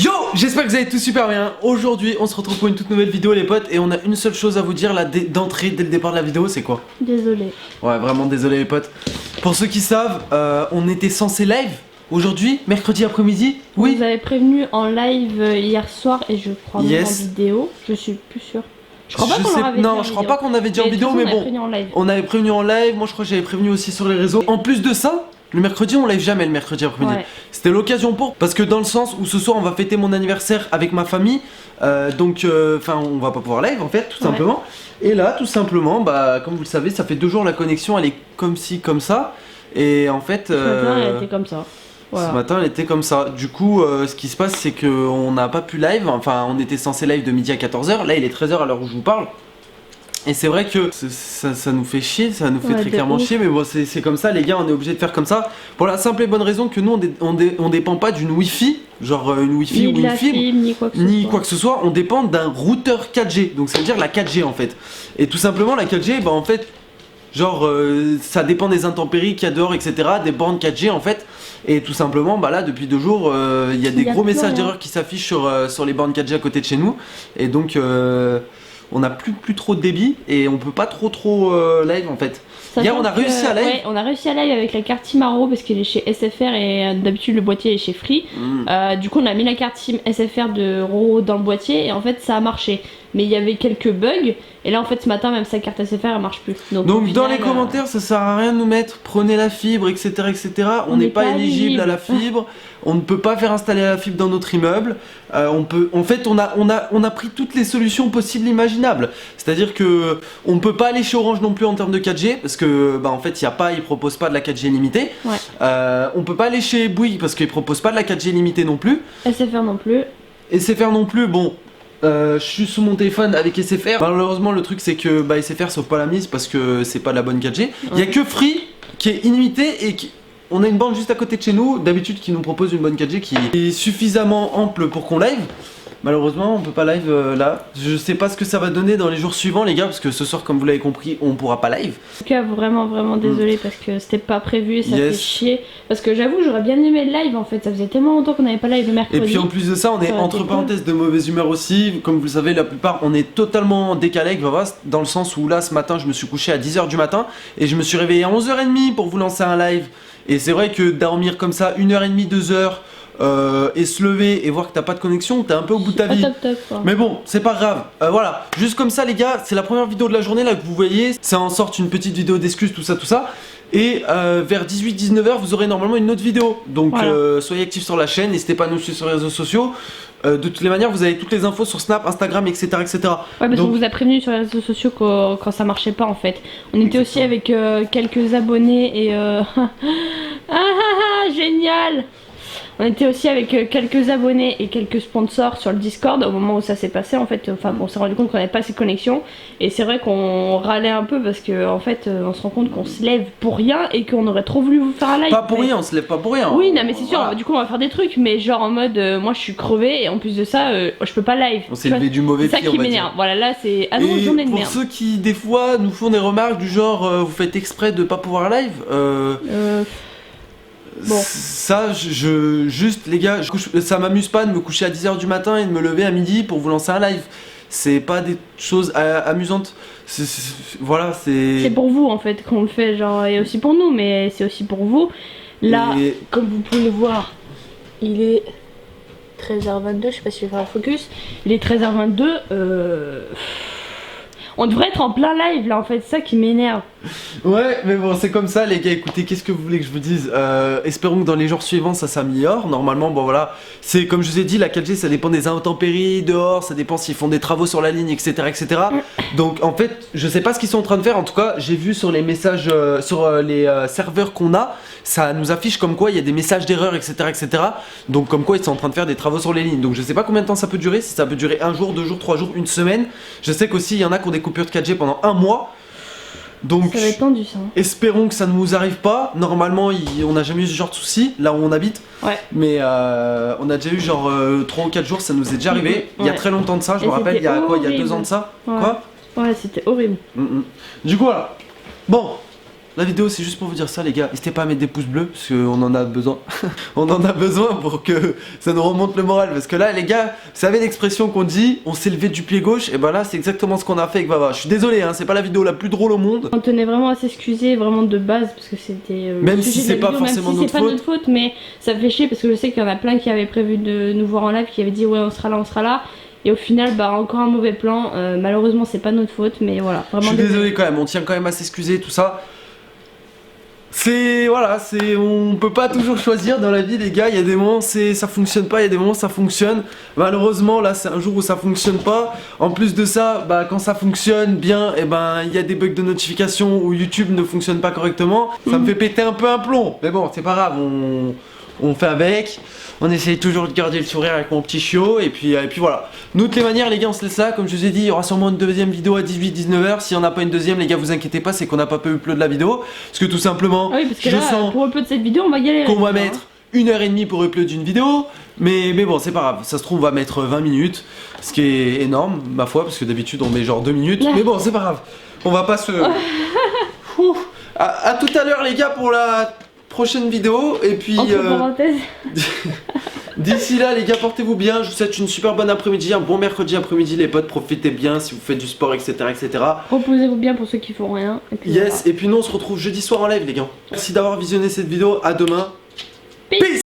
Yo, j'espère que vous allez tous super bien. Aujourd'hui on se retrouve pour une toute nouvelle vidéo les potes. Et on a une seule chose à vous dire là d'entrée dès le départ de la vidéo, c'est quoi? Désolé. Ouais, vraiment désolé les potes. Pour ceux qui savent, on était censé live aujourd'hui, mercredi après-midi. Oui. Vous avez prévenu en live hier soir et je crois même en vidéo. Je suis plus sûre. Je crois pas qu'on l'avait dit. Non, je crois pas qu'on avait dit en vidéo, mais bon. On avait prévenu en live. Moi je crois que j'avais prévenu aussi sur les réseaux. En plus de ça, le mercredi on live jamais le mercredi après-midi. Ouais. C'était l'occasion pour, parce que dans le sens où ce soir on va fêter mon anniversaire avec ma famille, donc on va pas pouvoir live en fait tout simplement. Et là tout simplement, bah comme vous le savez, ça fait 2 jours la connexion elle est comme ci comme ça. Et en fait ce matin elle était comme ça. Voilà. Ce matin elle était comme ça. Du coup ce qui se passe c'est qu'on n'a pas pu live, enfin on était censé live de midi à 14h, là il est 13h à l'heure où je vous parle. Et c'est vrai que ça nous fait chier, ça nous fait très clairement chier, mais bon c'est comme ça les gars, on est obligé de faire comme ça. Pour la simple et bonne raison que nous on dépend pas d'une wifi, genre une wifi ou une fibre, ni quoi que ce soit, on dépend d'un routeur 4G, donc ça veut dire la 4G en fait. Et tout simplement la 4G, bah en fait, genre ça dépend des intempéries qu'il y a dehors etc, des bornes 4G en fait. Et tout simplement, bah là depuis 2 jours, il y a des gros messages d'erreur qui s'affichent sur les bornes 4G à côté de chez nous. Et donc on n'a plus trop de débit et on peut pas trop live en fait. Hier on a réussi à live. Ouais, on a réussi à live avec la carte Timaro parce qu'elle est chez SFR et d'habitude le boîtier est chez Free. Du coup on a mis la carte SFR de Roro dans le boîtier et en fait ça a marché. Mais il y avait quelques bugs et là en fait ce matin même sa carte SFR elle marche plus. Donc final, dans les commentaires ça sert à rien de nous mettre prenez la fibre etc. On n'est pas éligible à la fibre. On ne peut pas faire installer la fibre dans notre immeuble. En fait on a pris toutes les solutions possibles imaginables. C'est-à-dire que on peut pas aller chez Orange non plus en termes de 4G parce que bah en fait ils proposent pas de la 4G limitée. On peut pas aller chez Bouygues parce qu'ils proposent pas de la 4G limitée non plus. SFR non plus. SFR non plus, bon. Je suis sous mon téléphone avec SFR. Malheureusement le truc c'est que SFR sauve pas la mise parce que c'est pas de la bonne 4G. Il y a que Free qui est illimité et on a une bande juste à côté de chez nous d'habitude qui nous propose une bonne 4G qui est suffisamment ample pour qu'on live. Malheureusement on peut pas live là. Je sais pas ce que ça va donner dans les jours suivants les gars parce que ce soir comme vous l'avez compris on pourra pas live. En tout cas vraiment désolé parce que c'était pas prévu et ça fait chier. Parce que j'avoue j'aurais bien aimé le live en fait, ça faisait tellement longtemps qu'on n'avait pas live le mercredi. Et puis en plus de ça on est entre parenthèses de mauvaise humeur aussi. Comme vous le savez la plupart on est totalement décalé avec Vavas. Dans le sens où là ce matin je me suis couché à 10h du matin et je me suis réveillé à 11h30 pour vous lancer un live. Et c'est vrai que dormir comme ça 1h30, 2h et se lever et voir que t'as pas de connexion, t'es un peu au bout de ta vie. Mais bon, c'est pas grave. Voilà, juste comme ça les gars, c'est la première vidéo de la journée là que vous voyez. Ça en sort une petite vidéo d'excuses, tout ça. Et vers 18-19h, vous aurez normalement une autre vidéo. Donc soyez actifs sur la chaîne, n'hésitez pas à nous suivre sur les réseaux sociaux. De toutes les manières, vous avez toutes les infos sur Snap, Instagram, etc. Ouais, parce qu'on vous a prévenu sur les réseaux sociaux quand ça marchait pas en fait. On était aussi avec quelques abonnés et génial. On était aussi avec quelques abonnés et quelques sponsors sur le Discord au moment où ça s'est passé en fait. Enfin on s'est rendu compte qu'on n'avait pas assez de connexion et c'est vrai qu'on râlait un peu parce que en fait on se rend compte qu'on se lève pour rien et qu'on aurait trop voulu vous faire un live. Pas pour rien, on se lève pas pour rien. Oui non mais c'est sûr, du coup on va faire des trucs mais genre en mode moi je suis crevée et en plus de ça je peux pas live. On s'est levé du mauvais pied. C'est ça qui m'énerve. Voilà là c'est à nouveau journée de merde. Pour ceux qui des fois nous font des remarques du genre vous faites exprès de pas pouvoir live bon. Ça, juste les gars, ça m'amuse pas de me coucher à 10h du matin et de me lever à midi pour vous lancer un live. C'est pas des choses amusantes. Voilà, c'est... C'est pour vous en fait qu'on le fait, genre, et aussi pour nous, mais c'est aussi pour vous. Là, comme vous pouvez le voir, il est 13h22, je sais pas si je vais faire un focus. Il est 13h22, on devrait être en plein live là en fait, c'est ça qui m'énerve. Ouais mais bon c'est comme ça les gars, écoutez qu'est-ce que vous voulez que je vous dise, espérons que dans les jours suivants ça s'améliore. Normalement bon voilà, c'est comme je vous ai dit la 4G ça dépend des intempéries dehors, ça dépend s'ils font des travaux sur la ligne etc. Donc en fait je sais pas ce qu'ils sont en train de faire, en tout cas j'ai vu sur les messages, sur les serveurs qu'on a, ça nous affiche comme quoi il y a des messages d'erreur etc. Donc comme quoi ils sont en train de faire des travaux sur les lignes. Donc je sais pas combien de temps ça peut durer, si ça peut durer 1 jour, 2 jours, 3 jours, une semaine. Je sais qu'aussi il y en a qui ont des coupures de 4G pendant 1 mois. Donc ça va être tendu ça. Espérons que ça ne nous arrive pas. Normalement on n'a jamais eu ce genre de soucis là où on habite. Mais on a déjà eu genre 3 ou 4 jours, ça nous est déjà arrivé. Il y a très longtemps de ça, je me rappelle, il y a quoi, il y a 2 ans de ça. Quoi. Ouais c'était horrible. Du coup voilà. Bon, La vidéo c'est juste pour vous dire ça les gars, n'hésitez pas à mettre des pouces bleus parce qu'on en a besoin. On en a besoin pour que ça nous remonte le moral. Parce que là les gars, vous savez l'expression qu'on dit, on s'est levé du pied gauche, et ben là c'est exactement ce qu'on a fait avec Vava. Je suis désolé, hein, c'est pas la vidéo la plus drôle au monde. On tenait vraiment à s'excuser vraiment de base parce que c'était... Même si c'est pas forcément notre faute. Notre faute, mais ça fait chier parce que je sais qu'il y en a plein qui avaient prévu de nous voir en live, qui avaient dit ouais on sera là, on sera là. Et au final, bah encore un mauvais plan. Malheureusement, c'est pas notre faute, mais voilà. Vraiment je suis désolé quand même, on tient quand même à s'excuser, tout ça. C'est voilà, on peut pas toujours choisir dans la vie les gars, il y a des moments ça fonctionne pas, il y a des moments ça fonctionne. Malheureusement là c'est un jour où ça fonctionne pas. En plus de ça, bah quand ça fonctionne bien, et ben il y a des bugs de notification où YouTube ne fonctionne pas correctement. Ça me fait péter un peu un plomb. Mais bon, c'est pas grave, on fait avec. On essaye toujours de garder le sourire avec mon petit chiot et puis voilà. Nous de toutes les manières les gars on se laisse là, comme je vous ai dit il y aura sûrement une deuxième vidéo à 18-19h. Si on n'a pas une deuxième les gars vous inquiétez pas, c'est qu'on n'a pas pu upload la vidéo. Parce que tout simplement, oui, parce que là, sens pour upload cette vidéo on va galérer. Qu'on va mettre 1h30 pour upload une vidéo. Mais bon c'est pas grave, ça se trouve on va mettre 20 minutes. Ce qui est énorme ma foi, parce que d'habitude on met genre 2 minutes. Mais bon c'est pas grave, on va pas se... à tout à l'heure les gars pour la prochaine vidéo et puis d'ici là les gars portez-vous bien, je vous souhaite une super bonne après-midi, un bon mercredi après-midi les potes, profitez bien si vous faites du sport etc. Reposez-vous bien pour ceux qui font rien et puis yes voilà. Et puis nous on se retrouve jeudi soir en live les gars. Merci d'avoir visionné cette vidéo, à demain. Peace.